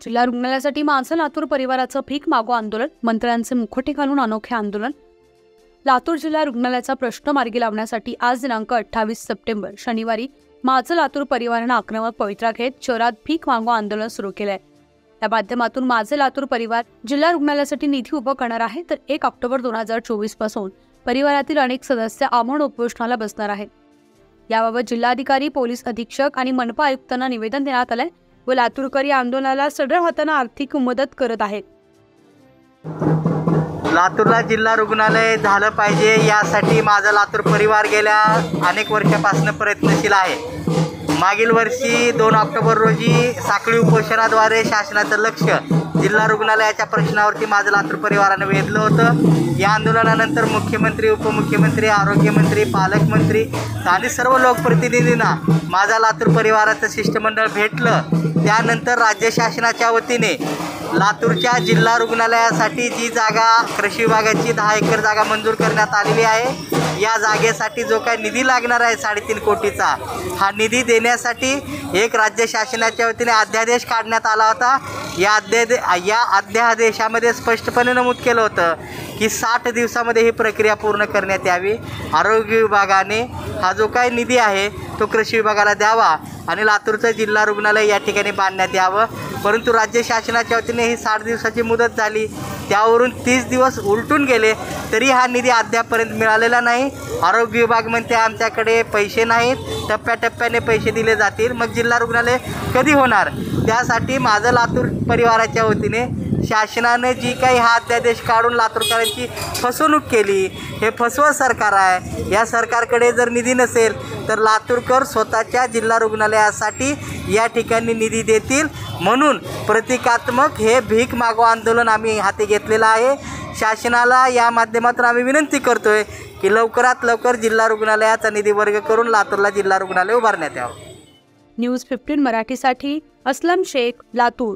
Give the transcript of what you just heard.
जिल्हा रुग्णालयासाठी माझं लातूर परिवाराचं भीक मागो आंदोलन, मंत्र्यांचे मुखोटे घालून अनोखे आंदोलन। लातूर जिल्हा रुग्णालयाचा प्रश्न मार्गी लावण्यासाठी आज दिनांक 28 सप्टेंबर शनिवारी माझं लातूर परिवारानं आक्रमक पवित्रा घेत शहरात भीक मागो आंदोलन सुरू केलंय। या माध्यमातून माझं लातूर परिवार जिल्हा रुग्णालयासाठी निधी उभा करणार आहे। तर 1 ऑक्टोबर 2024 पासून परिवारातील अनेक सदस्य आमरण उपोषणाला बसणार आहेत। याबाबत जिल्हाधिकारी, पोलीस अधीक्षक आणि मनपा आयुक्तांना निवेदन देण्यात आलंय व लातूरकरी आंदोलनाला सढळ हाताने आर्थिक मदत करत आहेत। लातूरला जिल्हा रुग्णालय झालं पाहिजे यासाठी माझा लातूर परिवार गेल्या अनेक वर्षापासून प्रयत्नशील आहे। मागील वर्षी 2 ऑक्टोबर रोजी साखळी उपोषणाद्वारे शासनाचं लक्ष जिल्हा रुग्णालयाच्या प्रश्नावरती माझं लातूर परिवारानं वेधलं होतं। या आंदोलनानंतर मुख्यमंत्री, उपमुख्यमंत्री, आरोग्यमंत्री, पालकमंत्री आणि सर्व लोकप्रतिनिधींना माझा लातूर परिवाराचं शिष्टमंडळ भेटलं। त्यानंतर राज्य शासनाच्या वतीने लातूरच्या जिल्हा रुग्णालयासाठी जी जागा कृषी विभागाची 10 एकर जागा मंजूर करण्यात आलेली आहे, या जागेसाठी जो काही निधी लागणार आहे 3.5 कोटीचा, हा निधी देण्यासाठी एक राज्य शासनाच्या वतीने अध्यादेश काढण्यात आला होता। या अध्यादेशामध्ये स्पष्टपणे नमूद केलं होतं की 60 दिवसामध्ये ही प्रक्रिया पूर्ण करण्यात यावी। आरोग्य विभागाने हा जो काही निधी आहे तो कृषी विभागाला द्यावा आणि लातूरचं जिल्हा रुग्णालय या ठिकाणी बांधण्यात यावं। परंतु राज्य शासनाच्या वतीने ही 60 दिवसाची मुदत झाली, त्यावरून 30 दिवस उलटून गेले तरी हा निधी अद्यापर्यंत मिळालेला नाही। आरोग्य विभाग म्हणते आमच्याकडे पैसे नाहीत, टप्प्याटप्प्याने पैसे दिले जातील, मग जिल्हा रुग्णालय कधी होणार? त्यासाठी माझं लातूर परिवाराच्या वतीने शासनाने जी काही हा अध्यादेश काढून लातूरकरांची फसवणूक केली, हे फसवं सरकार आहे। या सरकारकडे जर निधी नसेल तर लातूरकर स्वतःच्या जिल्हा रुग्णालयासाठी या ठिकाणी निधी देतील, म्हणून प्रतिकात्मक हे भीक मागो आंदोलन आम्ही हाती घेतलेलं आहे। शासनाला या माध्यमातून आम्ही विनंती करतोय की लवकरात लवकर जिल्हा रुग्णालयाचा निधी वर्ग करून लातूरला जिल्हा रुग्णालय उभारण्यात यावं। न्यूज 15 मराठीसाठी असलम शेख, लातूर।